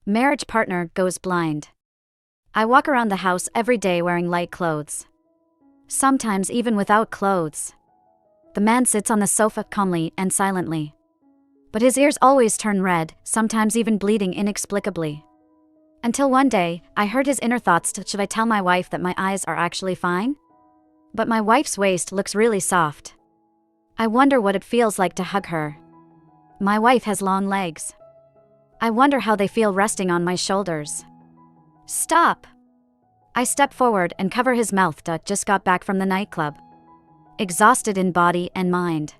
Marriage partner goes blind. I walk around the house every day wearing light clothes. Sometimes even without clothes. The man sits on the sofa calmly and silently. But his ears always turn red, sometimes even bleeding inexplicably. Until one day, I heard his inner thoughts: should I tell my wife that my eyes are actually fine? But my wife's waist looks really soft. I wonder what it feels like to hug her. My wife has long legs. I wonder how they feel resting on my shoulders. Stop! I step forward and cover his mouth. Just got back from the nightclub. Exhausted in body and mind.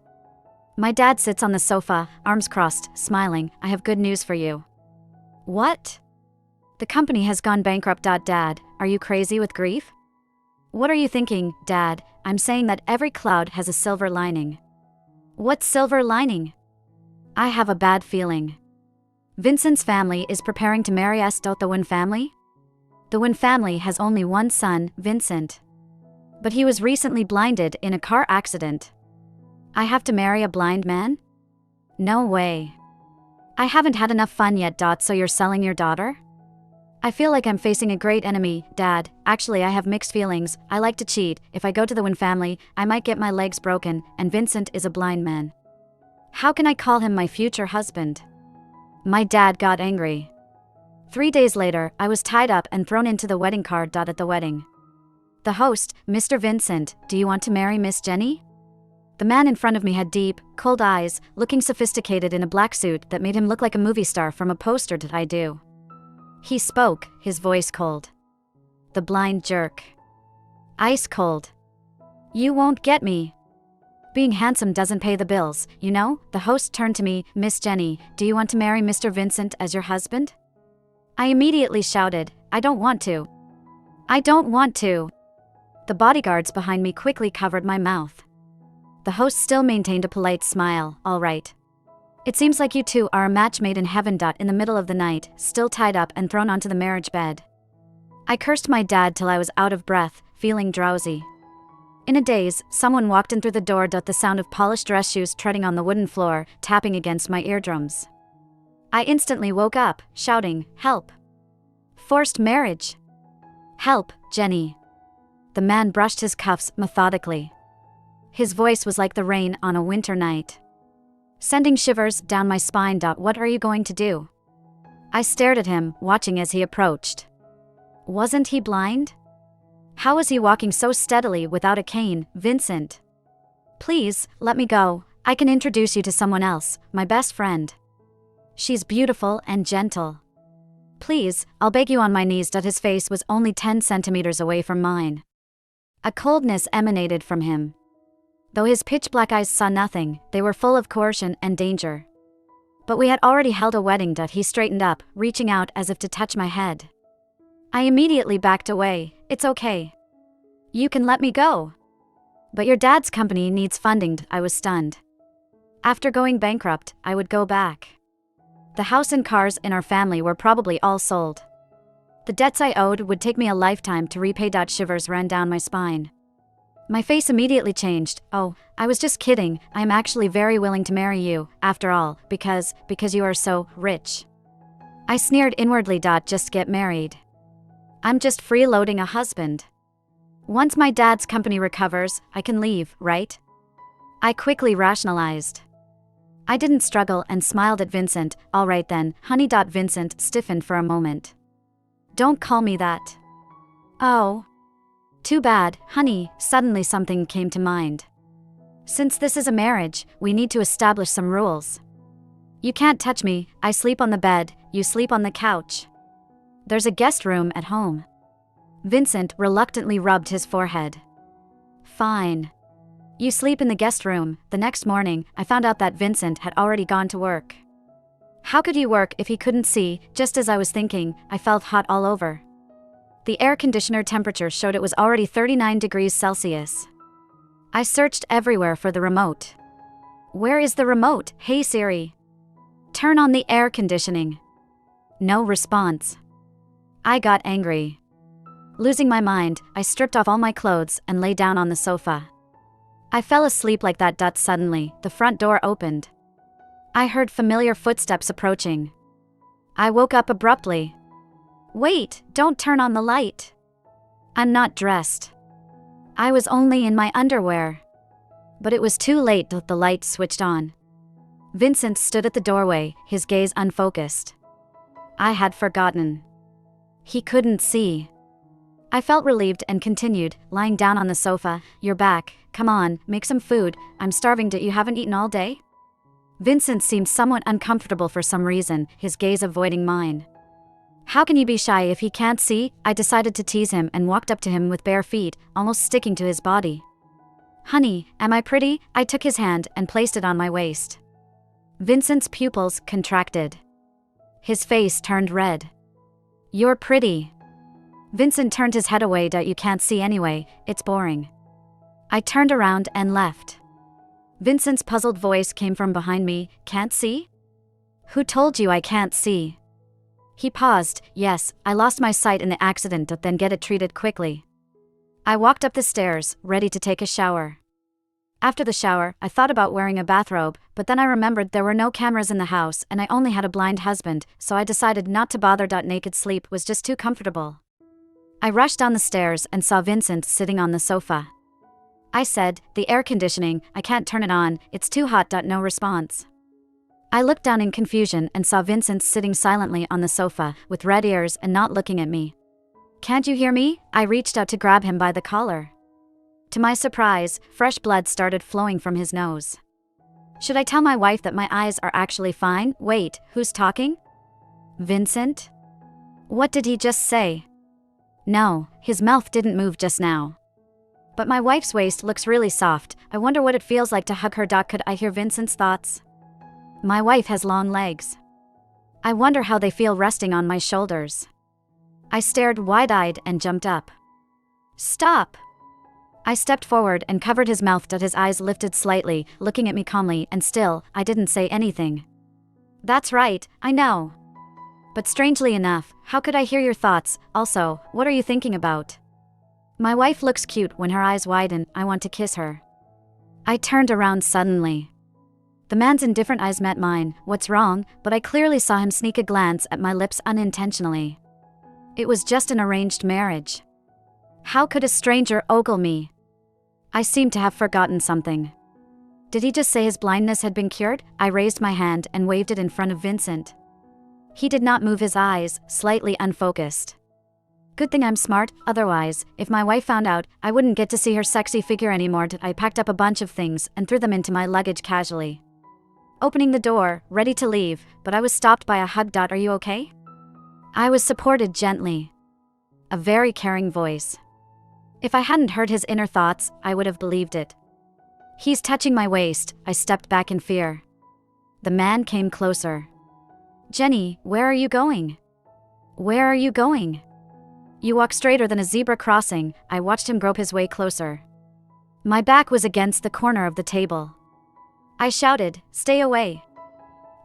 My dad sits on the sofa, arms crossed, smiling. I have good news for you. What? The company has gone bankrupt. Dad, are you crazy with grief? What are you thinking, Dad? I'm saying that every cloud has a silver lining. What silver lining? I have a bad feeling. Vincent's family is preparing to marry us. The Wynn family? The Wynn family has only one son, Vincent. But he was recently blinded in a car accident. I have to marry a blind man? No way. I haven't had enough fun yet. So you're selling your daughter? I feel like I'm facing a great enemy, Dad. Actually, I have mixed feelings. I like to cheat. If I go to the Wynn family, I might get my legs broken, and Vincent is a blind man. How can I call him my future husband? My dad got angry. 3 days later, I was tied up and thrown into the wedding car. At the wedding, the host, Mr. Vincent, do you want to marry Miss Jenny? The man in front of me had deep, cold eyes, looking sophisticated in a black suit that made him look like a movie star from a poster. I do. He spoke, his voice cold. The blind jerk. Ice cold. You won't get me. Being handsome doesn't pay the bills, you know? The host turned to me. Miss Jenny, do you want to marry Mr. Vincent as your husband? I immediately shouted, I don't want to. I don't want to. The bodyguards behind me quickly covered my mouth. The host still maintained a polite smile. All right. It seems like you two are a match made in heaven. In the middle of the night, still tied up and thrown onto the marriage bed. I cursed my dad till I was out of breath, feeling drowsy. In a daze, someone walked in through the door. The sound of polished dress shoes treading on the wooden floor, tapping against my eardrums. I instantly woke up, shouting, help! Forced marriage! Help, Jenny! The man brushed his cuffs methodically. His voice was like the rain on a winter night, sending shivers down my spine. What are you going to do? I stared at him, watching as he approached. Wasn't he blind? How was he walking so steadily without a cane? Vincent! Please, let me go. I can introduce you to someone else, my best friend. She's beautiful and gentle. Please, I'll beg you on my knees. His face was only 10 centimeters away from mine. A coldness emanated from him. Though his pitch-black eyes saw nothing, they were full of coercion and danger. But we had already held a wedding. He straightened up, reaching out as if to touch my head. I immediately backed away. It's okay. You can let me go. But your dad's company needs funding. I was stunned. After going bankrupt, I would go back. The house and cars in our family were probably all sold. The debts I owed would take me a lifetime to repay. Shivers ran down my spine. My face immediately changed. Oh, I was just kidding. I am actually very willing to marry you, after all, because you are so rich. I sneered inwardly. Just get married. I'm just freeloading a husband. Once my dad's company recovers, I can leave, right? I quickly rationalized. I didn't struggle and smiled at Vincent. All right then, honey. Vincent stiffened for a moment. Don't call me that. Oh. Too bad, honey. Suddenly something came to mind. Since this is a marriage, we need to establish some rules. You can't touch me. I sleep on the bed, you sleep on the couch. There's a guest room at home. Vincent reluctantly rubbed his forehead. Fine. You sleep in the guest room. The next morning, I found out that Vincent had already gone to work. How could he work if he couldn't see? Just as I was thinking, I felt hot all over. The air conditioner temperature showed it was already 39 degrees Celsius. I searched everywhere for the remote. Where is the remote? Hey Siri. Turn on the air conditioning. No response. I got angry. Losing my mind, I stripped off all my clothes and lay down on the sofa. I fell asleep like that. Suddenly, the front door opened. I heard familiar footsteps approaching. I woke up abruptly. Wait, don't turn on the light. I'm not dressed. I was only in my underwear. But it was too late that the light switched on. Vincent stood at the doorway, his gaze unfocused. I had forgotten. He couldn't see. I felt relieved and continued, lying down on the sofa. You're back. Come on, make some food. I'm starving. You haven't eaten all day? Vincent seemed somewhat uncomfortable for some reason, his gaze avoiding mine. How can you be shy if he can't see? I decided to tease him and walked up to him with bare feet, almost sticking to his body. Honey, am I pretty? I took his hand and placed it on my waist. Vincent's pupils contracted. His face turned red. You're pretty. Vincent turned his head away. You can't see anyway, it's boring. I turned around and left. Vincent's puzzled voice came from behind me. Can't see? Who told you I can't see? He paused. Yes, I lost my sight in the accident, then get it treated quickly. I walked up the stairs, ready to take a shower. After the shower, I thought about wearing a bathrobe, but then I remembered there were no cameras in the house and I only had a blind husband, so I decided not to bother. Naked sleep was just too comfortable. I rushed down the stairs and saw Vincent sitting on the sofa. I said, the air conditioning, I can't turn it on, it's too hot. No response. I looked down in confusion and saw Vincent sitting silently on the sofa, with red ears and not looking at me. Can't you hear me? I reached out to grab him by the collar. To my surprise, fresh blood started flowing from his nose. Should I tell my wife that my eyes are actually fine? Wait, who's talking? Vincent? What did he just say? No, his mouth didn't move just now. But my wife's waist looks really soft. I wonder what it feels like to hug her. Could I hear Vincent's thoughts? My wife has long legs. I wonder how they feel resting on my shoulders. I stared wide-eyed and jumped up. Stop! I stepped forward and covered his mouth. His eyes lifted slightly, looking at me calmly, and still, I didn't say anything. That's right, I know. But strangely enough, how could I hear your thoughts? Also, what are you thinking about? My wife looks cute when her eyes widen. I want to kiss her. I turned around suddenly. The man's indifferent eyes met mine. What's wrong? But I clearly saw him sneak a glance at my lips unintentionally. It was just an arranged marriage. How could a stranger ogle me? I seemed to have forgotten something. Did he just say his blindness had been cured? I raised my hand and waved it in front of Vincent. He did not move his eyes, slightly unfocused. Good thing I'm smart, otherwise, if my wife found out, I wouldn't get to see her sexy figure anymore. I packed up a bunch of things and threw them into my luggage casually. Opening the door, ready to leave, but I was stopped by a hug. Are you okay? I was supported gently. A very caring voice. If I hadn't heard his inner thoughts, I would have believed it. He's touching my waist. I stepped back in fear. The man came closer. Jenny, where are you going? Where are you going? You walk straighter than a zebra crossing. I watched him grope his way closer. My back was against the corner of the table. I shouted, stay away.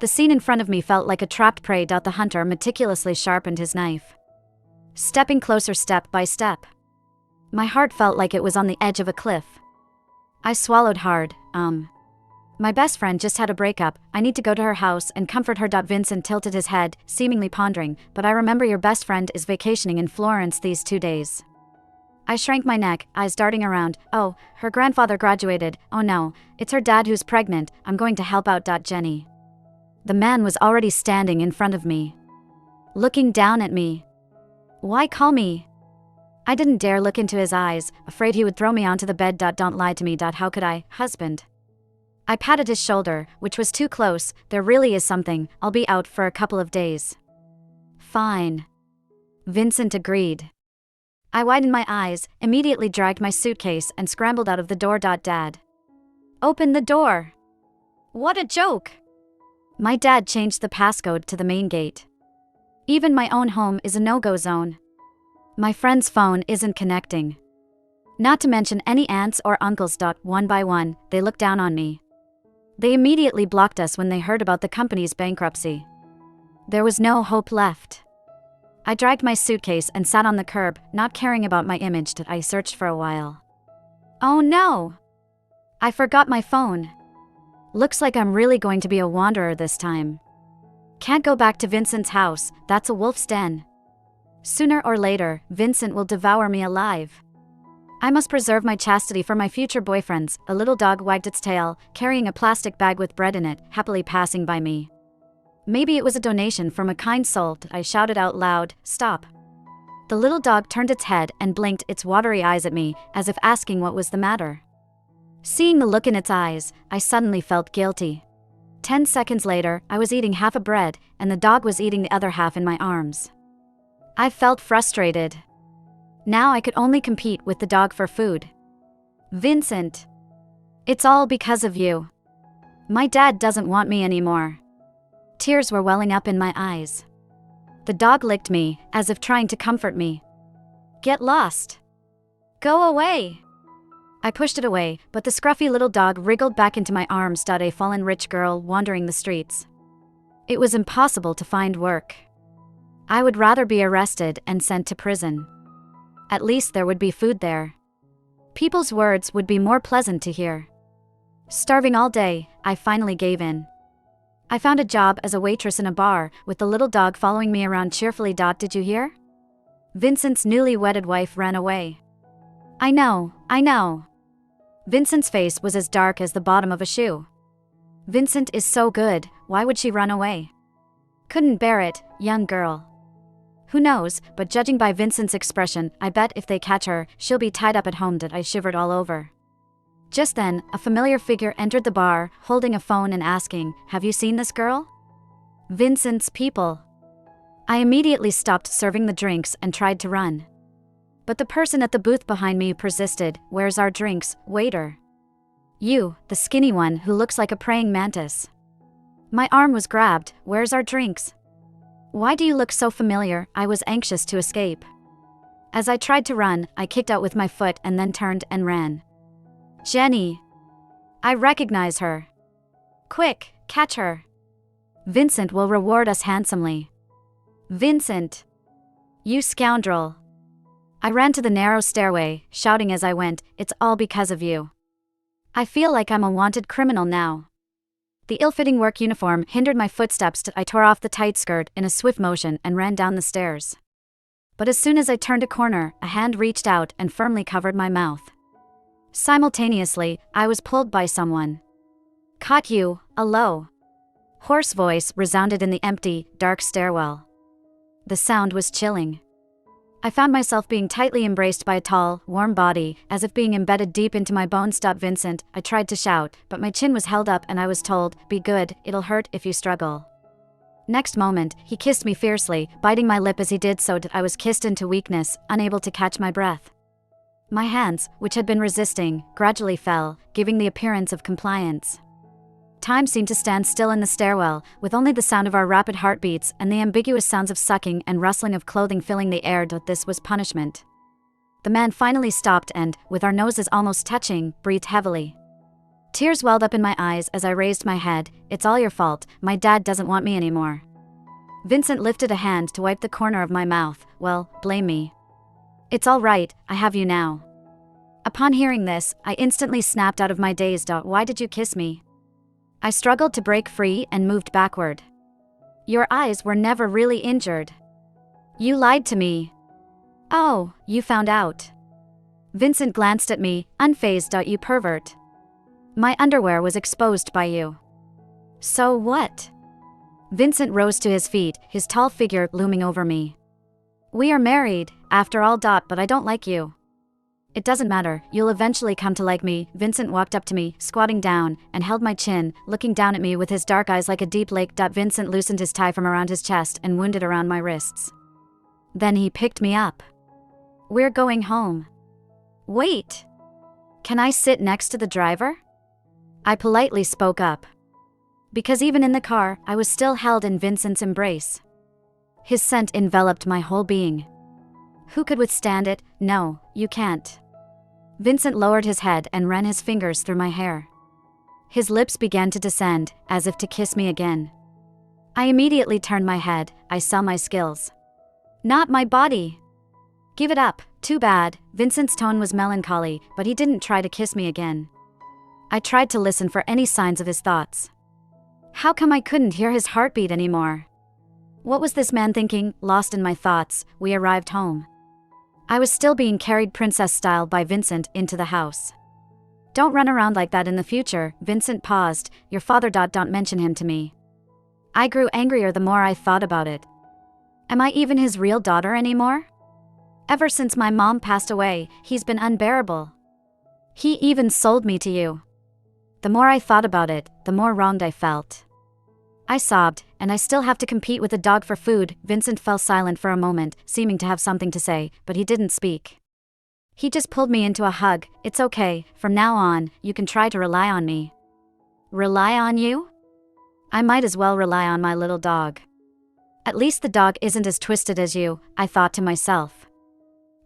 The scene in front of me felt like a trapped prey. The hunter meticulously sharpened his knife. Stepping closer step by step. My heart felt like it was on the edge of a cliff. I swallowed hard. My best friend just had a breakup. I need to go to her house and comfort her. Vincent tilted his head, seemingly pondering, but I remember your best friend is vacationing in Florence these 2 days. I shrank my neck, eyes darting around. Oh, her grandfather graduated. Oh no, it's her dad who's pregnant. I'm going to help out. Jenny. The man was already standing in front of me, looking down at me. Why call me? I didn't dare look into his eyes, afraid he would throw me onto the bed. Don't lie to me. How could I, husband? I patted his shoulder, which was too close. There really is something. I'll be out for a couple of days. Fine. Vincent agreed. I widened my eyes, immediately dragged my suitcase and scrambled out of the door. Dad. Open the door. What a joke. My dad changed the passcode to the main gate. Even my own home is a no-go zone. My friend's phone isn't connecting. Not to mention any aunts or uncles. One by one, they looked down on me. They immediately blocked us when they heard about the company's bankruptcy. There was no hope left. I dragged my suitcase and sat on the curb, not caring about my image. I searched for a while. Oh no! I forgot my phone. Looks like I'm really going to be a wanderer this time. Can't go back to Vincent's house, that's a wolf's den. Sooner or later, Vincent will devour me alive. I must preserve my chastity for my future boyfriends. A little dog wagged its tail, carrying a plastic bag with bread in it, happily passing by me. Maybe it was a donation from a kind soul. I shouted out loud, "Stop." The little dog turned its head and blinked its watery eyes at me, as if asking what was the matter. Seeing the look in its eyes, I suddenly felt guilty. 10 seconds later, I was eating half a bread, and the dog was eating the other half in my arms. I felt frustrated. Now I could only compete with the dog for food. Vincent. It's all because of you. My dad doesn't want me anymore. Tears were welling up in my eyes. The dog licked me, as if trying to comfort me. Get lost. Go away. I pushed it away, but the scruffy little dog wriggled back into my arms. A fallen rich girl wandering the streets. It was impossible to find work. I would rather be arrested and sent to prison. At least there would be food there. People's words would be more pleasant to hear. Starving all day, I finally gave in. I found a job as a waitress in a bar, with the little dog following me around cheerfully. Did you hear? Vincent's newly wedded wife ran away. I know. Vincent's face was as dark as the bottom of a shoe. Vincent is so good, why would she run away? Couldn't bear it, young girl. Who knows, but judging by Vincent's expression, I bet if they catch her, she'll be tied up at home. I shivered all over. Just then, a familiar figure entered the bar, holding a phone and asking, "Have you seen this girl?" Vincent's people. I immediately stopped serving the drinks and tried to run. But the person at the booth behind me persisted, "Where's our drinks, waiter?" You, the skinny one who looks like a praying mantis. My arm was grabbed, "Where's our drinks?" Why do you look so familiar? I was anxious to escape. As I tried to run, I kicked out with my foot and then turned and ran. Jenny. I recognize her. Quick, catch her. Vincent will reward us handsomely. Vincent. You scoundrel. I ran to the narrow stairway, shouting as I went, "It's all because of you." I feel like I'm a wanted criminal now. The ill-fitting work uniform hindered my footsteps. I tore off the tight skirt in a swift motion and ran down the stairs. But as soon as I turned a corner, a hand reached out and firmly covered my mouth. Simultaneously, I was pulled by someone. "Caught you," a low, hoarse voice resounded in the empty, dark stairwell. The sound was chilling. I found myself being tightly embraced by a tall, warm body, as if being embedded deep into my bones. "Stop, Vincent," I tried to shout, but my chin was held up and I was told, "Be good, it'll hurt if you struggle." Next moment, he kissed me fiercely, biting my lip as he did so. I was kissed into weakness, unable to catch my breath. My hands, which had been resisting, gradually fell, giving the appearance of compliance. Time seemed to stand still in the stairwell, with only the sound of our rapid heartbeats and the ambiguous sounds of sucking and rustling of clothing filling the air. This was punishment. The man finally stopped and, with our noses almost touching, breathed heavily. Tears welled up in my eyes as I raised my head. "It's all your fault, my dad doesn't want me anymore." Vincent lifted a hand to wipe the corner of my mouth. "Well, blame me. It's all right, I have you now." Upon hearing this, I instantly snapped out of my daze. "Why did you kiss me?" I struggled to break free and moved backward. "Your eyes were never really injured. You lied to me." "Oh, you found out." Vincent glanced at me, unfazed. "You pervert. My underwear was exposed by you." "So what?" Vincent rose to his feet, his tall figure looming over me. "We are married, after all. But I don't like you." "It doesn't matter, you'll eventually come to like me." Vincent walked up to me, squatting down, and held my chin, looking down at me with his dark eyes like a deep lake. Vincent loosened his tie from around his chest and wound it around my wrists. Then he picked me up. "We're going home." "Wait. Can I sit next to the driver?" I politely spoke up. Because even in the car, I was still held in Vincent's embrace. His scent enveloped my whole being. Who could withstand it? No, you can't. Vincent lowered his head and ran his fingers through my hair. His lips began to descend, as if to kiss me again. I immediately turned my head. I saw my skills. Not my body. "Give it up, too bad." Vincent's tone was melancholy, but he didn't try to kiss me again. I tried to listen for any signs of his thoughts. How come I couldn't hear his heartbeat anymore? What was this man thinking? Lost in my thoughts, we arrived home. I was still being carried princess style by Vincent into the house. Don't run around like that in the future, Vincent paused. Your father. Don't mention him to me. I grew angrier the more I thought about it. Am I even his real daughter anymore? Ever since my mom passed away, he's been unbearable. He even sold me to you. The more I thought about it, the more wronged I felt. I sobbed, and I still have to compete with a dog for food. Vincent fell silent for a moment, seeming to have something to say, but he didn't speak. He just pulled me into a hug. It's okay, from now on, you can try to rely on me. Rely on you? I might as well rely on my little dog. At least the dog isn't as twisted as you, I thought to myself.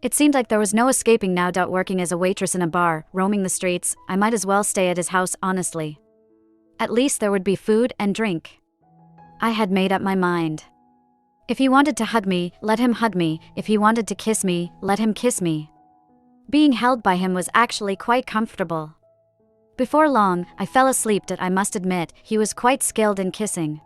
It seemed like there was no escaping now. Working as a waitress in a bar, roaming the streets, I might as well stay at his house honestly. At least there would be food and drink. I had made up my mind. If he wanted to hug me, let him hug me. If he wanted to kiss me, let him kiss me. Being held by him was actually quite comfortable. Before long, I fell asleep. I must admit, he was quite skilled in kissing.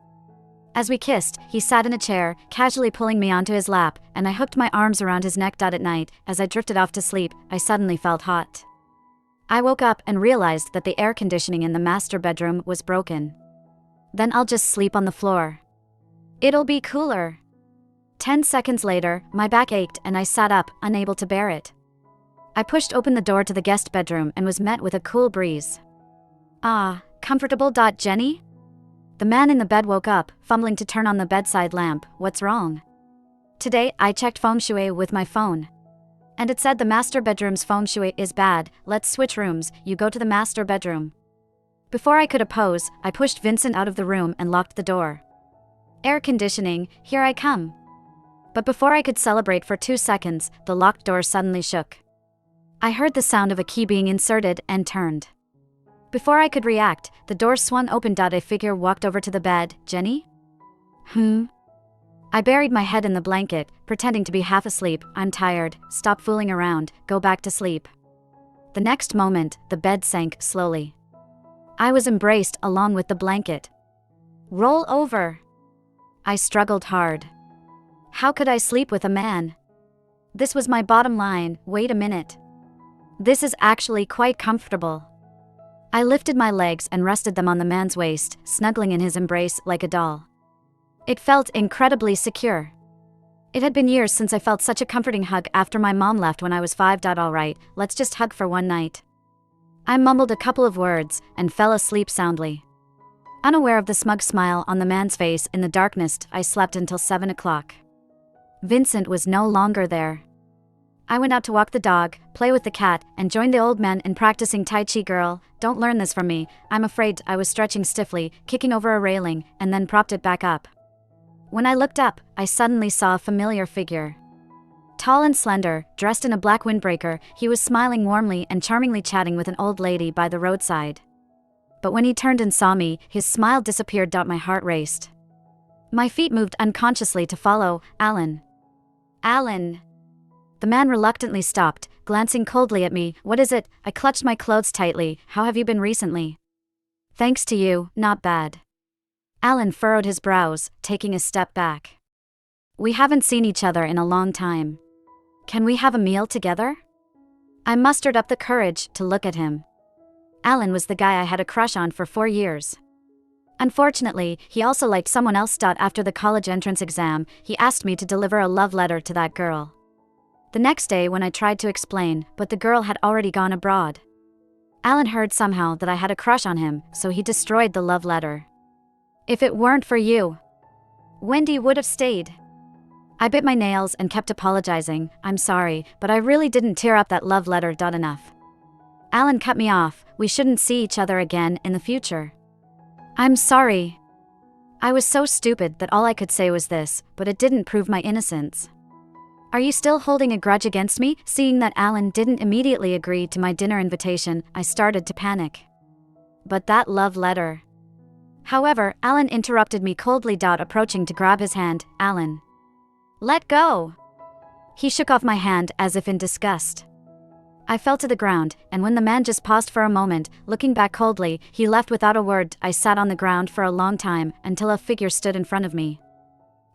As we kissed, he sat in a chair, casually pulling me onto his lap, and I hooked my arms around his neck. At night, as I drifted off to sleep, I suddenly felt hot. I woke up and realized that the air conditioning in the master bedroom was broken. Then I'll just sleep on the floor. It'll be cooler. 10 seconds later, my back ached and I sat up, unable to bear it. I pushed open the door to the guest bedroom and was met with a cool breeze. Ah, comfortable. Jenny? The man in the bed woke up, fumbling to turn on the bedside lamp. What's wrong? Today, I checked feng shui with my phone. And it said the master bedroom's feng shui is bad. Let's switch rooms, you go to the master bedroom. Before I could oppose, I pushed Vincent out of the room and locked the door. Air conditioning, here I come. But before I could celebrate for 2 seconds, the locked door suddenly shook. I heard the sound of a key being inserted and turned. Before I could react, the door swung open. A figure walked over to the bed. Jenny? I buried my head in the blanket, pretending to be half asleep. I'm tired, stop fooling around, go back to sleep. The next moment, the bed sank slowly. I was embraced along with the blanket. Roll over. I struggled hard. How could I sleep with a man? This was my bottom line. Wait a minute. This is actually quite comfortable. I lifted my legs and rested them on the man's waist, snuggling in his embrace like a doll. It felt incredibly secure. It had been years since I felt such a comforting hug after my mom left when I was 5. All right, let's just hug for one night. I mumbled a couple of words and fell asleep soundly. Unaware of the smug smile on the man's face in the darkness, I slept until 7 o'clock. Vincent was no longer there. I went out to walk the dog, play with the cat, and joined the old man in practicing Tai Chi. Girl, don't learn this from me, I'm afraid. I was stretching stiffly, kicking over a railing, and then propped it back up. When I looked up, I suddenly saw a familiar figure. Tall and slender, dressed in a black windbreaker, he was smiling warmly and charmingly chatting with an old lady by the roadside. But when he turned and saw me, his smile disappeared. My heart raced. My feet moved unconsciously to follow. Alan. Alan. The man reluctantly stopped, glancing coldly at me. What is it? I clutched my clothes tightly. How have you been recently? Thanks to you, not bad. Alan furrowed his brows, taking a step back. We haven't seen each other in a long time. Can we have a meal together? I mustered up the courage to look at him. Alan was the guy I had a crush on for 4 years. Unfortunately, he also liked someone else. After the college entrance exam, he asked me to deliver a love letter to that girl. The next day when I tried to explain, but the girl had already gone abroad. Alan heard somehow that I had a crush on him, so he destroyed the love letter. If it weren't for you, Wendy would have stayed. I bit my nails and kept apologizing. I'm sorry, but I really didn't tear up that love letter. Enough. Alan cut me off. We shouldn't see each other again in the future. I'm sorry. I was so stupid that all I could say was this, but it didn't prove my innocence. Are you still holding a grudge against me? Seeing that Alan didn't immediately agree to my dinner invitation, I started to panic. But that love letter. However, Alan interrupted me coldly. Approaching to grab his hand. Alan. Let go. He shook off my hand as if in disgust. I fell to the ground, and when the man just paused for a moment, looking back coldly, he left without a word. I sat on the ground for a long time, until a figure stood in front of me.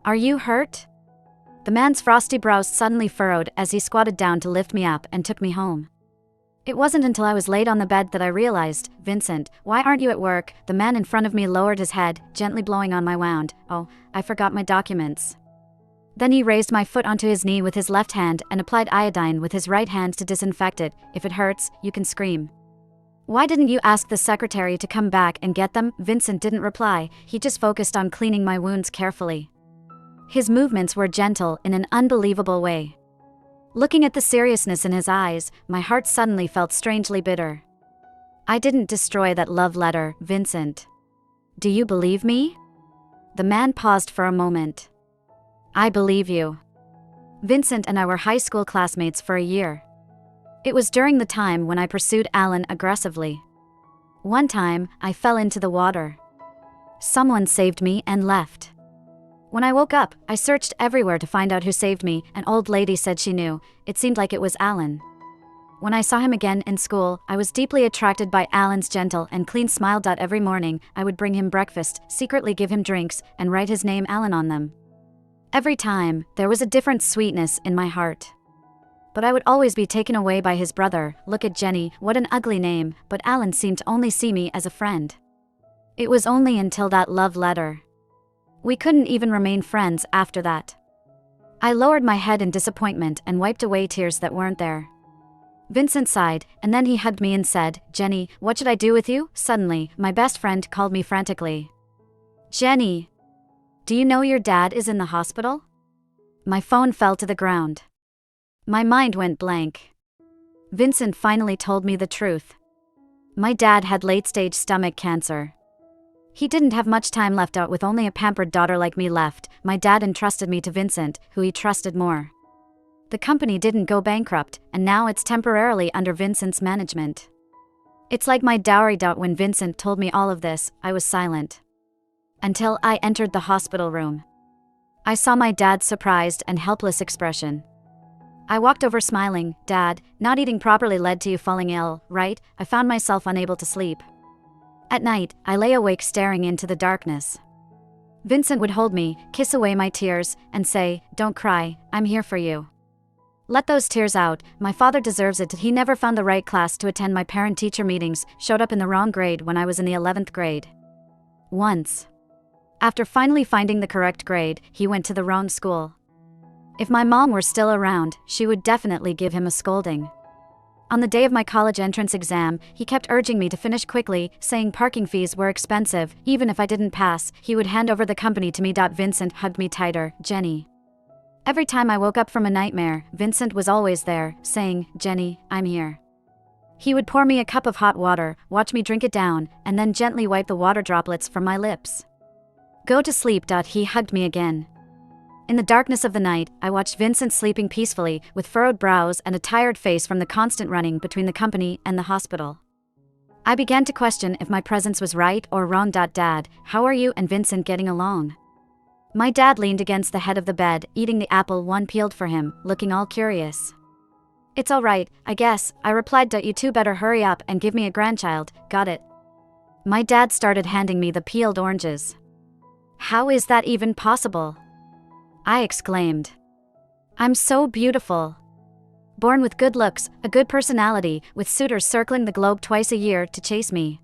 Are you hurt? The man's frosty brows suddenly furrowed as he squatted down to lift me up and took me home. It wasn't until I was laid on the bed that I realized, Vincent, why aren't you at work? The man in front of me lowered his head, gently blowing on my wound. Oh, I forgot my documents. Then he raised my foot onto his knee with his left hand and applied iodine with his right hand to disinfect it. If it hurts, you can scream. Why didn't you ask the secretary to come back and get them? Vincent didn't reply, he just focused on cleaning my wounds carefully. His movements were gentle in an unbelievable way. Looking at the seriousness in his eyes, my heart suddenly felt strangely bitter. I didn't destroy that love letter, Vincent. Do you believe me? The man paused for a moment. I believe you. Vincent and I were high school classmates for a year. It was during the time when I pursued Alan aggressively. One time, I fell into the water. Someone saved me and left. When I woke up, I searched everywhere to find out who saved me. An old lady said she knew. It seemed like it was Alan. When I saw him again in school, I was deeply attracted by Alan's gentle and clean smile. Every morning, I would bring him breakfast, secretly give him drinks, and write his name Alan on them. Every time, there was a different sweetness in my heart. But I would always be taken away by his brother. Look at Jenny, what an ugly name, but Alan seemed to only see me as a friend. It was only until that love letter. We couldn't even remain friends after that. I lowered my head in disappointment and wiped away tears that weren't there. Vincent sighed, and then he hugged me and said, Jenny, what should I do with you? Suddenly, my best friend called me frantically. Jenny, do you know your dad is in the hospital? My phone fell to the ground. My mind went blank. Vincent finally told me the truth. My dad had late-stage stomach cancer. He didn't have much time left out with only a pampered daughter like me left. My dad entrusted me to Vincent, who he trusted more. The company didn't go bankrupt, and now it's temporarily under Vincent's management. It's like my dowry. When Vincent told me all of this, I was silent. Until I entered the hospital room. I saw my dad's surprised and helpless expression. I walked over smiling. Dad, not eating properly led to you falling ill, right? I found myself unable to sleep. At night, I lay awake staring into the darkness. Vincent would hold me, kiss away my tears, and say, Don't cry, I'm here for you. Let those tears out, my father deserves it. He never found the right class to attend my parent-teacher meetings, showed up in the wrong grade when I was in the 11th grade. Once. After finally finding the correct grade, he went to the wrong school. If my mom were still around, she would definitely give him a scolding. On the day of my college entrance exam, he kept urging me to finish quickly, saying parking fees were expensive. Even if I didn't pass, he would hand over the company to me. Vincent hugged me tighter. Jenny. Every time I woke up from a nightmare, Vincent was always there, saying, Jenny, I'm here. He would pour me a cup of hot water, watch me drink it down, and then gently wipe the water droplets from my lips. Go to sleep. He hugged me again. In the darkness of the night, I watched Vincent sleeping peacefully, with furrowed brows and a tired face from the constant running between the company and the hospital. I began to question if my presence was right or wrong. Dad, how are you and Vincent getting along? My dad leaned against the head of the bed, eating the apple one peeled for him, looking all curious. It's all right, I guess, I replied. You two better hurry up and give me a grandchild, got it? My dad started handing me the peeled oranges. How is that even possible? I exclaimed. I'm so beautiful. Born with good looks, a good personality, with suitors circling the globe twice a year to chase me.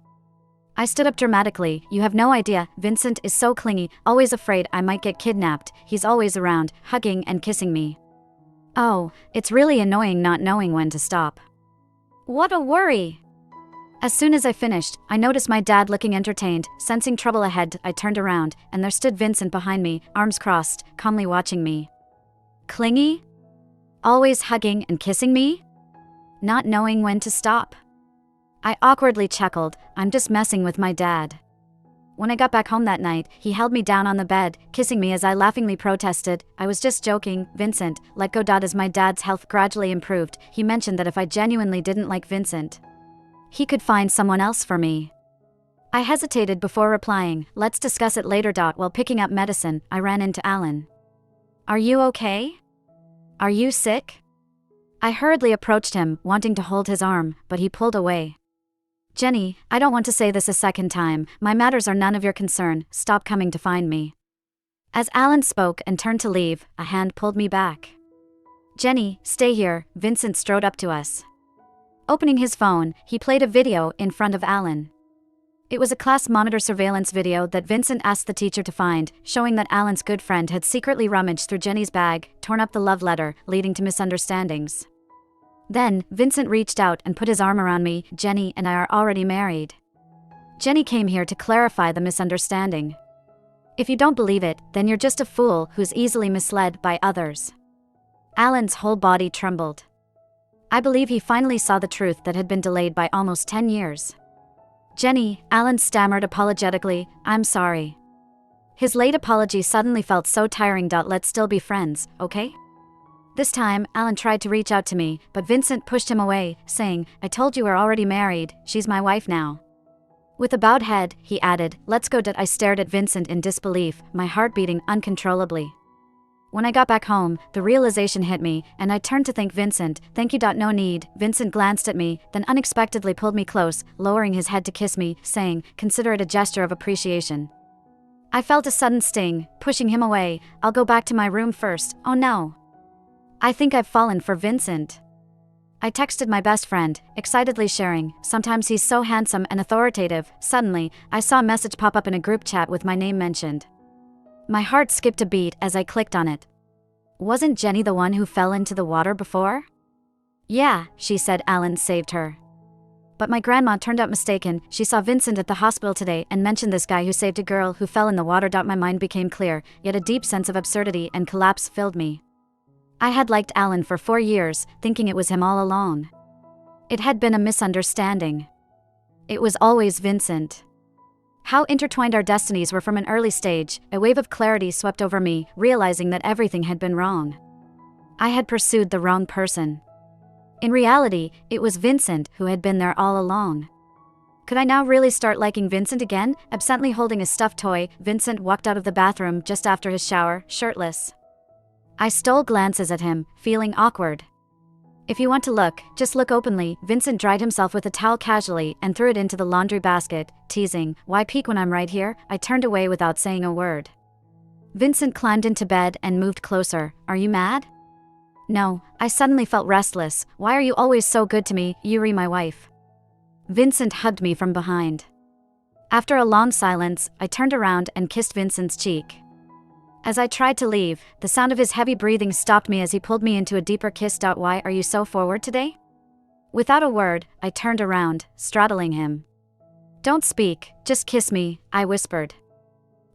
I stood up dramatically. You have no idea, Vincent is so clingy, always afraid I might get kidnapped. He's always around, hugging and kissing me. Oh, it's really annoying not knowing when to stop. What a worry! As soon as I finished, I noticed my dad looking entertained. Sensing trouble ahead, I turned around, and there stood Vincent behind me, arms crossed, calmly watching me. Clingy? Always hugging and kissing me? Not knowing when to stop. I awkwardly chuckled, I'm just messing with my dad. When I got back home that night, he held me down on the bed, kissing me as I laughingly protested, I was just joking. Vincent, let go. As my dad's health gradually improved, he mentioned that if I genuinely didn't like Vincent, he could find someone else for me. I hesitated before replying, let's discuss it later. While picking up medicine, I ran into Alan. Are you okay? Are you sick? I hurriedly approached him, wanting to hold his arm, but he pulled away. Jenny, I don't want to say this a second time, my matters are none of your concern, stop coming to find me. As Alan spoke and turned to leave, a hand pulled me back. "Jenny, stay here," Vincent strode up to us. Opening his phone, he played a video in front of Alan. It was a class monitor surveillance video that Vincent asked the teacher to find, showing that Alan's good friend had secretly rummaged through Jenny's bag, torn up the love letter, leading to misunderstandings. Then, Vincent reached out and put his arm around me. "Jenny and I are already married. Jenny came here to clarify the misunderstanding. If you don't believe it, then you're just a fool who's easily misled by others." Alan's whole body trembled. I believe he finally saw the truth that had been delayed by almost 10 years. "Jenny," Alan stammered apologetically, "I'm sorry." His late apology suddenly felt so tiring. "Let's still be friends, okay?" This time, Alan tried to reach out to me, but Vincent pushed him away, saying, "I told you we're already married, she's my wife now." With a bowed head, he added, "Let's go." I stared at Vincent in disbelief, my heart beating uncontrollably. When I got back home, the realization hit me, and I turned to thank Vincent. "Thank you. No need." Vincent glanced at me, then unexpectedly pulled me close, lowering his head to kiss me, saying, "Consider it a gesture of appreciation." I felt a sudden sting, pushing him away. "I'll go back to my room first." Oh no. I think I've fallen for Vincent. I texted my best friend, excitedly sharing, "Sometimes he's so handsome and authoritative." Suddenly, I saw a message pop up in a group chat with my name mentioned. My heart skipped a beat as I clicked on it. Wasn't Jenny the one who fell into the water before? "Yeah," she said, "Alan saved her. But my grandma turned out mistaken. She saw Vincent at the hospital today and mentioned this guy who saved a girl who fell in the water." My mind became clear, yet a deep sense of absurdity and collapse filled me. I had liked Alan for 4 years, thinking it was him all along. It had been a misunderstanding. It was always Vincent. How intertwined our destinies were. From an early stage, a wave of clarity swept over me, realizing that everything had been wrong. I had pursued the wrong person. In reality, it was Vincent who had been there all along. Could I now really start liking Vincent again? Absently holding a stuffed toy, Vincent walked out of the bathroom just after his shower, shirtless. I stole glances at him, feeling awkward. "If you want to look, just look openly." Vincent dried himself with a towel casually and threw it into the laundry basket, teasing, "Why peek when I'm right here?" I turned away without saying a word. Vincent climbed into bed and moved closer. "Are you mad?" "No." I suddenly felt restless. "Why are you always so good to me, Yuri, my wife?" Vincent hugged me from behind. After a long silence, I turned around and kissed Vincent's cheek. As I tried to leave, the sound of his heavy breathing stopped me as he pulled me into a deeper kiss. "Why are you so forward today?" Without a word, I turned around, straddling him. "Don't speak, just kiss me," I whispered.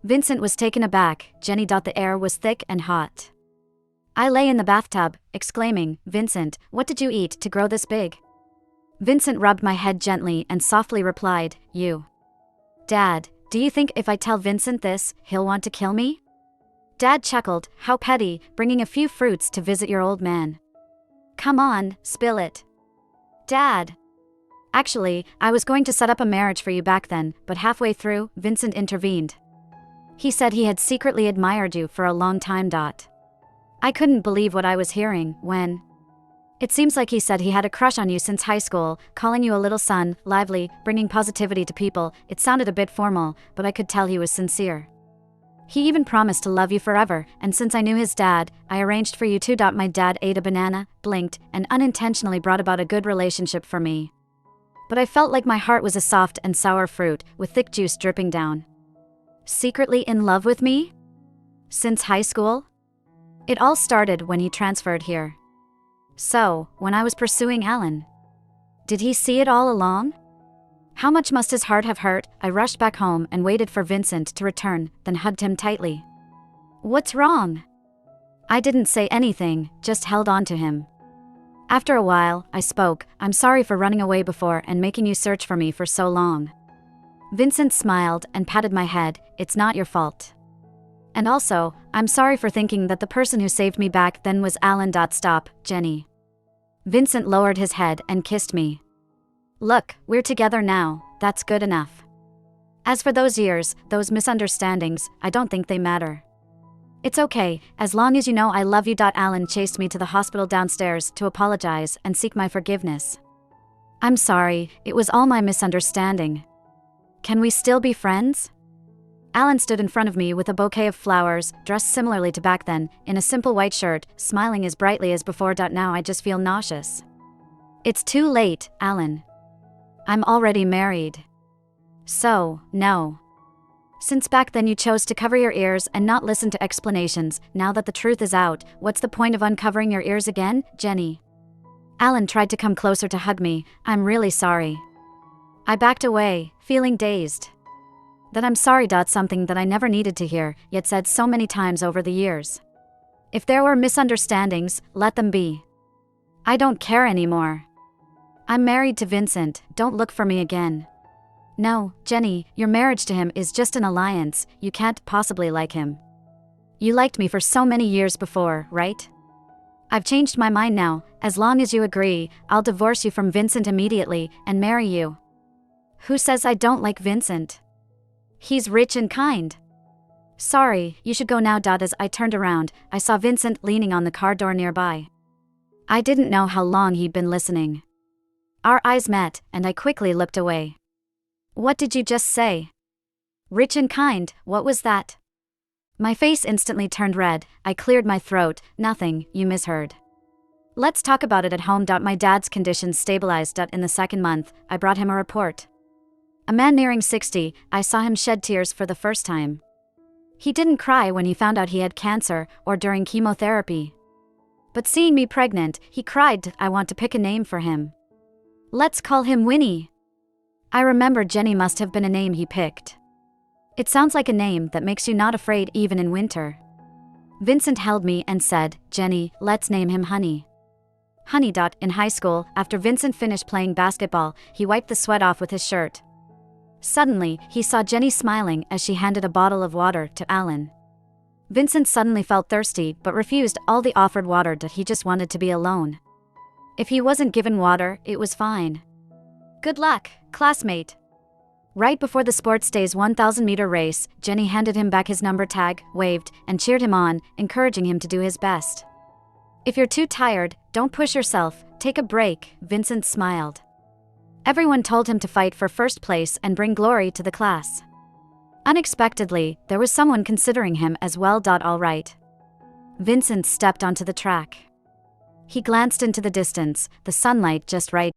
Vincent was taken aback. "Jenny." The air was thick and hot. I lay in the bathtub, exclaiming, "Vincent, what did you eat to grow this big?" Vincent rubbed my head gently and softly replied, "You." "Dad, do you think if I tell Vincent this, he'll want to kill me?" Dad chuckled, "How petty, bringing a few fruits to visit your old man. Come on, spill it." "Dad." "Actually, I was going to set up a marriage for you back then, but halfway through, Vincent intervened. He said he had secretly admired you for a long time. I couldn't believe what I was hearing when. It seems like he said he had a crush on you since high school, calling you a little son, lively, bringing positivity to people." It sounded a bit formal, but I could tell he was sincere. "He even promised to love you forever, and since I knew his dad, I arranged for you too." My dad ate a banana, blinked, and unintentionally brought about a good relationship for me. But I felt like my heart was a soft and sour fruit, with thick juice dripping down. Secretly in love with me? Since high school? It all started when he transferred here. So, when I was pursuing Alan. Did he see it all along? How much must his heart have hurt? I rushed back home and waited for Vincent to return, then hugged him tightly. "What's wrong?" I didn't say anything, just held on to him. After a while, I spoke. "I'm sorry for running away before and making you search for me for so long." Vincent smiled and patted my head. "It's not your fault. And also, I'm sorry for thinking that the person who saved me back then was Alan. Stop, Jenny." Vincent lowered his head and kissed me. "Look, we're together now, that's good enough. As for those years, those misunderstandings, I don't think they matter. It's okay, as long as you know I love you." Alan chased me to the hospital downstairs to apologize and seek my forgiveness. "I'm sorry, it was all my misunderstanding. Can we still be friends?" Alan stood in front of me with a bouquet of flowers, dressed similarly to back then, in a simple white shirt, smiling as brightly as before. Now I just feel nauseous. It's too late, Alan. I'm already married. So, no. Since back then you chose to cover your ears and not listen to explanations, now that the truth is out, what's the point of uncovering your ears again, Jenny? Alan tried to come closer to hug me. I'm really sorry. I backed away, feeling dazed. That I'm sorry. Something that I never needed to hear, yet said so many times over the years. If there were misunderstandings, let them be. I don't care anymore. I'm married to Vincent, don't look for me again. No, Jenny, your marriage to him is just an alliance, you can't possibly like him. You liked me for so many years before, right? I've changed my mind now. As long as you agree, I'll divorce you from Vincent immediately and marry you. Who says I don't like Vincent? He's rich and kind. Sorry, you should go now. As I turned around, I saw Vincent leaning on the car door nearby. I didn't know how long he'd been listening. Our eyes met, and I quickly looked away. What did you just say? Rich and kind, what was that? My face instantly turned red. I cleared my throat. Nothing, you misheard. Let's talk about it at home. My dad's condition stabilized. In the second month, I brought him a report. A man nearing 60, I saw him shed tears for the first time. He didn't cry when he found out he had cancer or during chemotherapy. But seeing me pregnant, he cried. I want to pick a name for him. Let's call him Winnie. I remember Jenny must have been a name he picked. It sounds like a name that makes you not afraid even in winter. Vincent held me and said, Jenny, let's name him Honey. Honey. In high school, after Vincent finished playing basketball, he wiped the sweat off with his shirt. Suddenly, he saw Jenny smiling as she handed a bottle of water to Alan. Vincent suddenly felt thirsty but refused all the offered water. He just wanted to be alone. If he wasn't given water, it was fine. Good luck, classmate. Right before the sports day's 1,000-meter race, Jenny handed him back his number tag, waved, and cheered him on, encouraging him to do his best. If you're too tired, don't push yourself, take a break, Vincent smiled. Everyone told him to fight for first place and bring glory to the class. Unexpectedly, there was someone considering him as well. All right. Vincent stepped onto the track. He glanced into the distance, the sunlight just right.